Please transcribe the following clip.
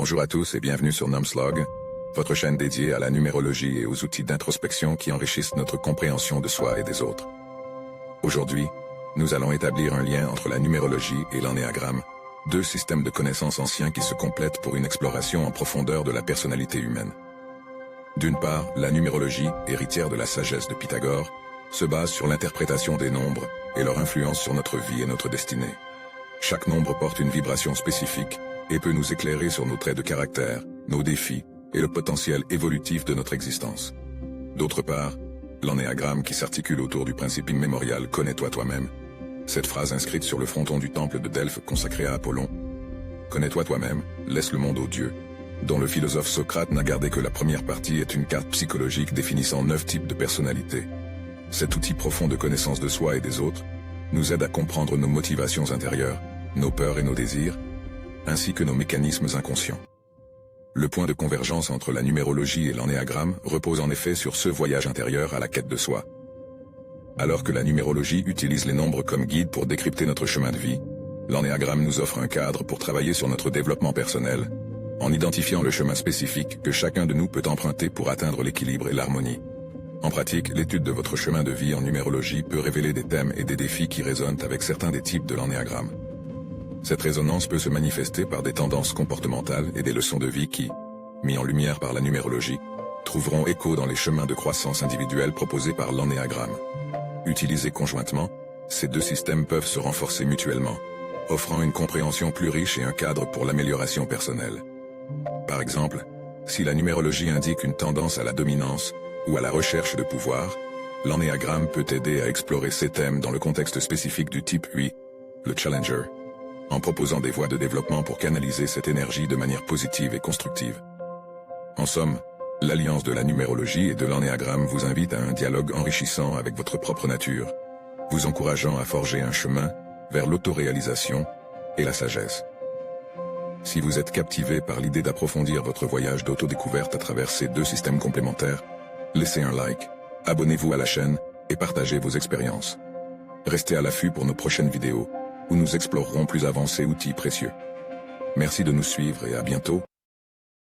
Bonjour à tous et bienvenue sur Numslog, votre chaîne dédiée à la numérologie et aux outils d'introspection qui enrichissent notre compréhension de soi et des autres. Aujourd'hui, nous allons établir un lien entre la numérologie et l'ennéagramme, deux systèmes de connaissances anciens qui se complètent pour une exploration en profondeur de la personnalité humaine. D'une part, la numérologie, héritière de la sagesse de Pythagore, se base sur l'interprétation des nombres et leur influence sur notre vie et notre destinée. Chaque nombre porte une vibration spécifique et peut nous éclairer sur nos traits de caractère, nos défis et le potentiel évolutif de notre existence. D'autre part, l'ennéagramme qui s'articule autour du principe immémorial « Connais-toi toi-même », cette phrase inscrite sur le fronton du temple de Delphes consacré à Apollon, « Connais-toi toi-même, laisse le monde aux dieux », dont le philosophe Socrate n'a gardé que la première partie est une carte psychologique définissant 9 types de personnalités. Cet outil profond de connaissance de soi et des autres nous aide à comprendre nos motivations intérieures, nos peurs et nos désirs, ainsi que nos mécanismes inconscients. Le point de convergence entre la numérologie et l'ennéagramme repose en effet sur ce voyage intérieur à la quête de soi. Alors que la numérologie utilise les nombres comme guide pour décrypter notre chemin de vie, l'ennéagramme nous offre un cadre pour travailler sur notre développement personnel, en identifiant le chemin spécifique que chacun de nous peut emprunter pour atteindre l'équilibre et l'harmonie. En pratique, l'étude de votre chemin de vie en numérologie peut révéler des thèmes et des défis qui résonnent avec certains des types de l'ennéagramme. Cette résonance peut se manifester par des tendances comportementales et des leçons de vie qui, mis en lumière par la numérologie, trouveront écho dans les chemins de croissance individuelle proposés par l'ennéagramme. Utilisés conjointement, ces deux systèmes peuvent se renforcer mutuellement, offrant une compréhension plus riche et un cadre pour l'amélioration personnelle. Par exemple, si la numérologie indique une tendance à la dominance ou à la recherche de pouvoir, l'ennéagramme peut aider à explorer ces thèmes dans le contexte spécifique du type 8, le Challenger, en proposant des voies de développement pour canaliser cette énergie de manière positive et constructive. En somme, l'alliance de la numérologie et de l'ennéagramme vous invite à un dialogue enrichissant avec votre propre nature, vous encourageant à forger un chemin vers l'autoréalisation et la sagesse. Si vous êtes captivé par l'idée d'approfondir votre voyage d'autodécouverte à travers ces deux systèmes complémentaires, laissez un like, abonnez-vous à la chaîne et partagez vos expériences. Restez à l'affût pour nos prochaines vidéos, où nous explorerons plus avancés outils précieux. Merci de nous suivre et à bientôt.